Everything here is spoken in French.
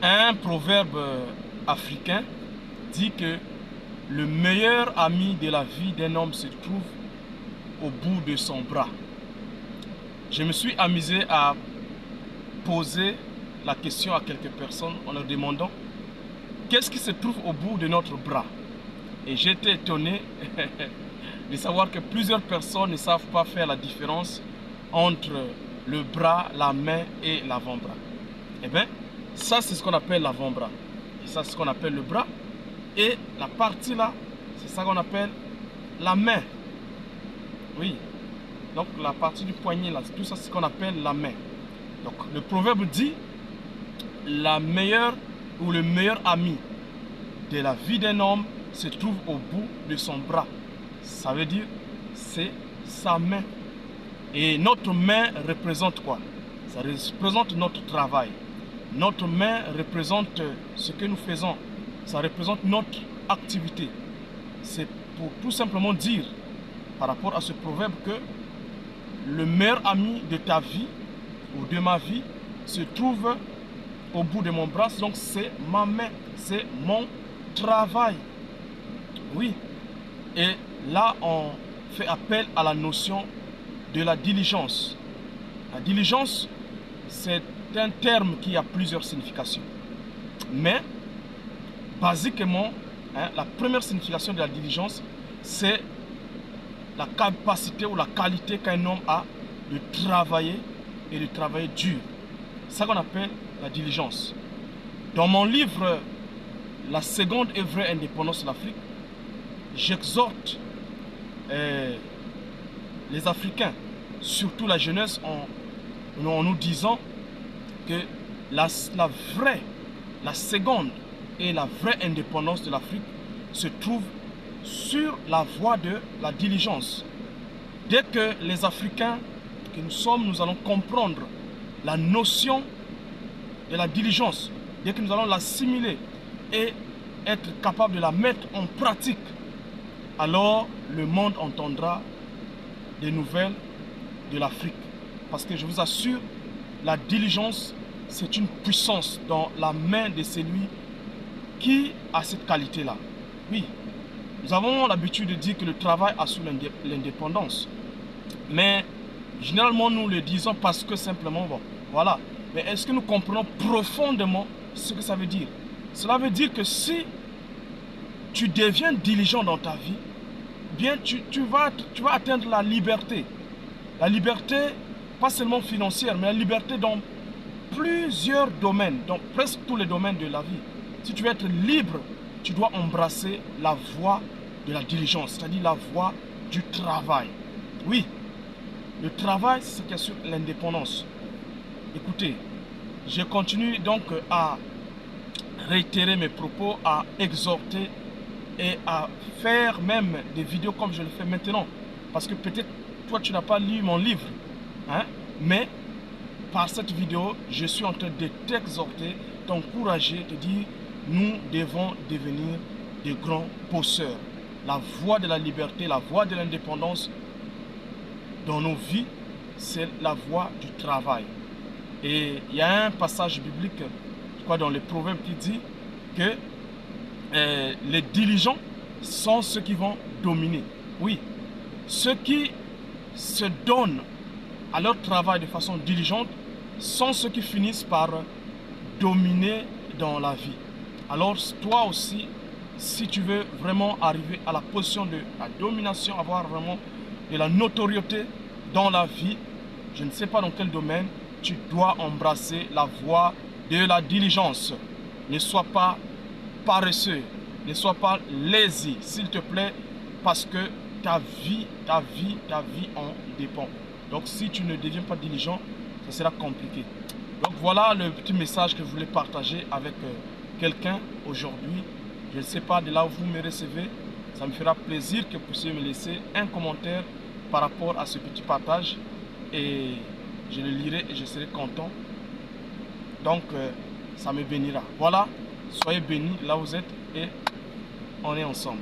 Un proverbe africain dit que le meilleur ami de la vie d'un homme se trouve au bout de son bras. Je me suis amusé à poser la question à quelques personnes en leur demandant qu'est-ce qui se trouve au bout de notre bras. Et j'étais étonné de savoir que plusieurs personnes ne savent pas faire la différence entre le bras, la main et l'avant-bras. Eh bien, ça c'est ce qu'on appelle l'avant-bras. Et ça c'est ce qu'on appelle le bras. Et la partie là, c'est ça qu'on appelle la main. Oui. Donc la partie du poignet là, tout ça c'est ce qu'on appelle la main. Donc le proverbe dit, la meilleure ou le meilleur ami de la vie d'un homme se trouve au bout de son bras. Ça veut dire, c'est sa main. Et notre main représente quoi? Ça représente notre travail. Notre main représente ce que nous faisons. Ça représente notre activité. C'est pour tout simplement dire, par rapport à ce proverbe, que le meilleur ami de ta vie ou de ma vie se trouve au bout de mon bras. Donc c'est ma main, c'est mon travail. Oui. Et là, on fait appel à la notion de la diligence. La diligence, c'est un terme qui a plusieurs significations. Mais, basiquement, la première signification de la diligence, c'est la capacité ou la qualité qu'un homme a de travailler et de travailler dur. C'est ça qu'on appelle la diligence. Dans mon livre « La seconde et vraie indépendance de l'Afrique », j'exhorte les Africains, surtout la jeunesse, en nous disant que la seconde et la vraie indépendance de l'Afrique se trouve sur la voie de la diligence. Dès que les Africains que nous sommes, nous allons comprendre la notion de la diligence, dès que nous allons l'assimiler et être capable de la mettre en pratique, alors le monde entendra des nouvelles de l'Afrique. Parce que je vous assure, la diligence, c'est une puissance dans la main de celui qui a cette qualité-là. Oui, nous avons l'habitude de dire que le travail assure l'indépendance. Mais généralement, nous le disons parce que simplement, bon, voilà. Mais est-ce que nous comprenons profondément ce que ça veut dire? Cela veut dire que si tu deviens diligent dans ta vie, bien tu vas atteindre la liberté. La liberté, pas seulement financière, mais la liberté dans plusieurs domaines, dans presque tous les domaines de la vie. Si tu veux être libre, tu dois embrasser la voie de la diligence, c'est-à-dire la voie du travail. Oui, le travail, c'est ce qui assure l'indépendance. Écoutez, je continue donc à réitérer mes propos, à exhorter et à faire même des vidéos comme je le fais maintenant. Parce que peut-être toi tu n'as pas lu mon livre, hein, mais par cette vidéo, je suis en train de t'exhorter, t'encourager, te dire, nous devons devenir des grands bosseurs. La voie de la liberté, la voie de l'indépendance dans nos vies, c'est la voie du travail. Et il y a un passage biblique, je crois dans les Proverbes, qui dit que les diligents sont ceux qui vont dominer. Oui, ceux qui se donnent à leur travail de façon diligente sont ceux qui finissent par dominer dans la vie. Alors toi aussi, si tu veux vraiment arriver à la position de la domination, avoir vraiment de la notoriété dans la vie, je ne sais pas dans quel domaine, tu dois embrasser la voie de la diligence. Ne sois pas paresseux, ne sois pas lazy, s'il te plaît, parce que ta vie en dépend. Donc si tu ne deviens pas diligent, ça sera compliqué. Donc voilà le petit message que je voulais partager avec quelqu'un aujourd'hui. Je ne sais pas de là où vous me recevez, ça me fera plaisir que vous puissiez me laisser un commentaire par rapport à ce petit partage et je le lirai et je serai content. Donc ça me bénira. Voilà, soyez bénis là où vous êtes et on est ensemble.